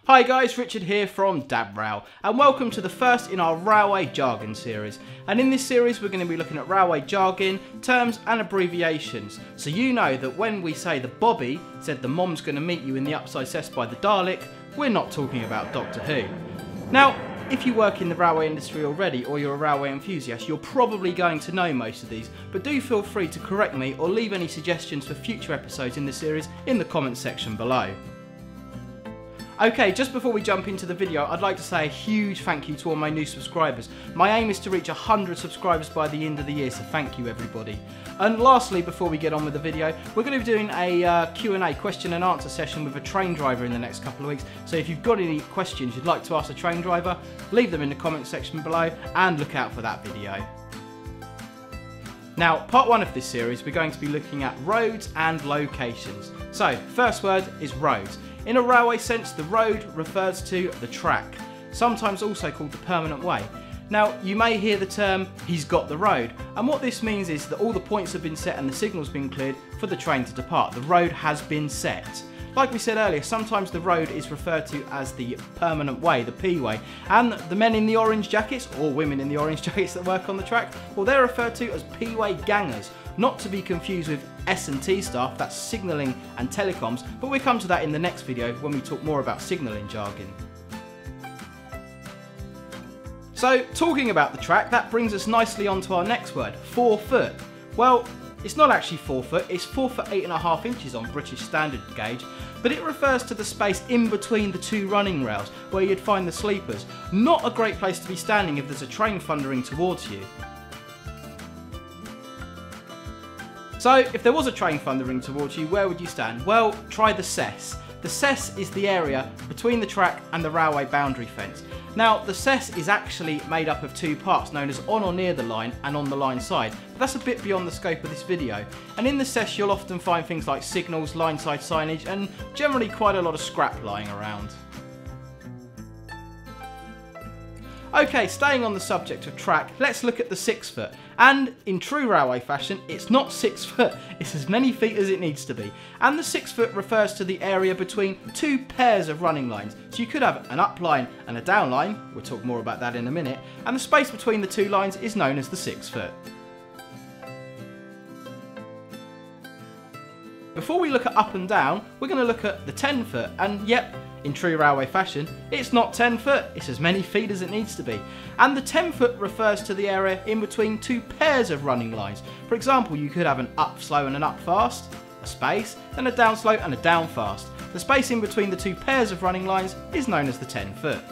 Hi guys, Richard here from DabRail, and welcome to the first in our Railway Jargon series. And in this series we're going to be looking at railway jargon, terms and abbreviations. So you know that when we say the Bobby said the mom's going to meet you in the upside Cess by the Dalek, we're not talking about Doctor Who. Now, if you work in the railway industry already or you're a railway enthusiast, you're probably going to know most of these, but do feel free to correct me or leave any suggestions for future episodes in this series in the comments section below. Okay, just before we jump into the video, I'd like to say a huge thank you to all my new subscribers. My aim is to reach 100 subscribers by the end of the year, so thank you everybody. And lastly, before we get on with the video, we're going to be doing a Q&A, question and answer session with a train driver in the next couple of weeks. So if you've got any questions you'd like to ask a train driver, leave them in the comment section below and look out for that video. Now, part one of this series, we're going to be looking at roads and locations. So, first word is roads. In a railway sense, the road refers to the track, sometimes also called the permanent way. Now, you may hear the term, he's got the road, and what this means is that all the points have been set and the signal's been cleared for the train to depart. The road has been set. Like we said earlier, sometimes the road is referred to as the permanent way, the P-way, and the men in the orange jackets, or women in the orange jackets that work on the track, well, they're referred to as P-way gangers, not to be confused with S&T staff, that's signalling and telecoms, but we'll come to that in the next video when we talk more about signalling jargon. So, talking about the track, that brings us nicely onto our next word, 4 foot. Well, it's not actually 4 foot, it's 4 foot 8.5 inches on British Standard Gauge, but it refers to the space in between the two running rails where you'd find the sleepers. Not a great place to be standing if there's a train thundering towards you. So, if there was a train thundering towards you, where would you stand? Well, try the Cess. The Cess is the area between the track and the railway boundary fence. Now, the Cess is actually made up of two parts known as on or near the line and on the line side, but that's a bit beyond the scope of this video. And in the Cess you'll often find things like signals, line side signage and generally quite a lot of scrap lying around. Okay, staying on the subject of track, let's look at the 6 foot. And in true railway fashion, it's not 6 foot, it's as many feet as it needs to be. And the 6 foot refers to the area between two pairs of running lines. So you could have an up line and a down line, we'll talk more about that in a minute, and the space between the two lines is known as the 6 foot. Before we look at up and down, we're going to look at the 10 foot, and yep, in true railway fashion, it's not 10 foot, it's as many feet as it needs to be. And the 10 foot refers to the area in between two pairs of running lines. For example, you could have an up slow and an up fast, a space, then a down slow and a down fast. The space in between the two pairs of running lines is known as the 10 foot.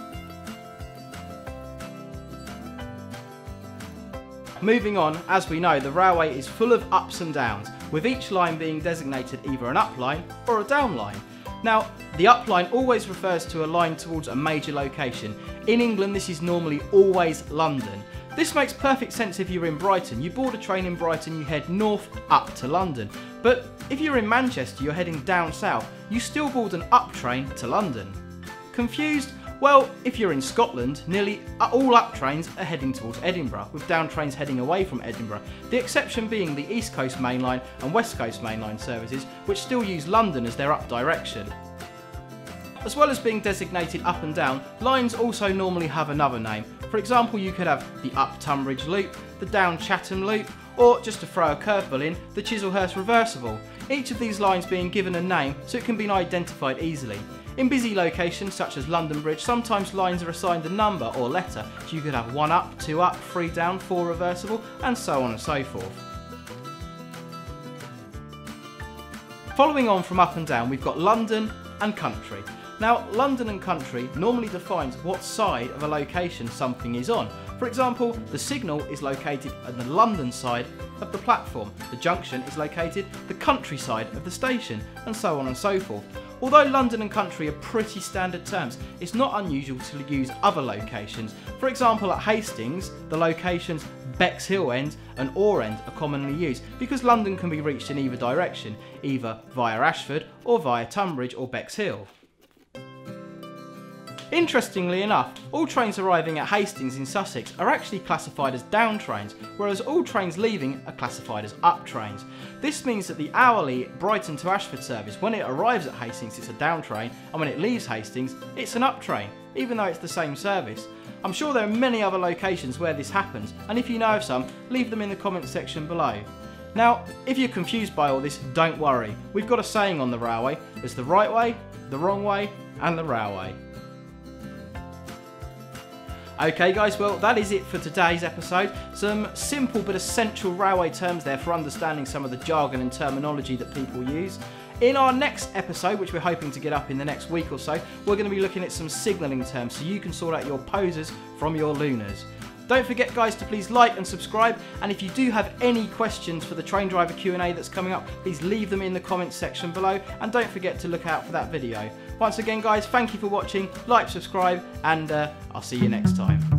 Moving on, as we know, the railway is full of ups and downs, with each line being designated either an up line or a down line. Now, the up line always refers to a line towards a major location. In England, this is normally always London. This makes perfect sense if you're in Brighton. You board a train in Brighton, you head north up to London. But if you're in Manchester, you're heading down south, you still board an up train to London. Confused? Well, if you're in Scotland, nearly all up trains are heading towards Edinburgh, with down trains heading away from Edinburgh, the exception being the East Coast Main Line and West Coast Main Line services, which still use London as their up direction. As well as being designated up and down, lines also normally have another name. For example, you could have the up Tunbridge Loop, the down Chatham Loop, or, just to throw a curveball in, the Chislehurst Reversible. Each of these lines being given a name so it can be identified easily. In busy locations such as London Bridge, sometimes lines are assigned a number or letter, so you could have 1 up, 2 up, 3 down, 4 reversible, and so on and so forth. Following on from up and down, we've got London and country. Now, London and country normally defines what side of a location something is on. For example, the signal is located on the London side of the platform, the junction is located the country side of the station, and so on and so forth. Although London and country are pretty standard terms, it's not unusual to use other locations. For example, at Hastings, the locations Bexhill End and Orr End are commonly used because London can be reached in either direction, either via Ashford or via Tunbridge or Bexhill. Interestingly enough, all trains arriving at Hastings in Sussex are actually classified as down trains, whereas all trains leaving are classified as up trains. This means that the hourly Brighton to Ashford service, when it arrives at Hastings it's a down train, and when it leaves Hastings it's an up train, even though it's the same service. I'm sure there are many other locations where this happens, and if you know of some, leave them in the comments section below. Now, if you're confused by all this, don't worry. We've got a saying on the railway: there's the right way, the wrong way, and the railway. Okay guys, well that is it for today's episode. Some simple but essential railway terms there for understanding some of the jargon and terminology that people use. In our next episode, which we're hoping to get up in the next week or so, we're going to be looking at some signalling terms so you can sort out your posers from your lunars. Don't forget guys to please like and subscribe, and if you do have any questions for the train driver Q&A that's coming up, please leave them in the comments section below, and don't forget to look out for that video. Once again guys, thank you for watching, like, subscribe, and I'll see you next time.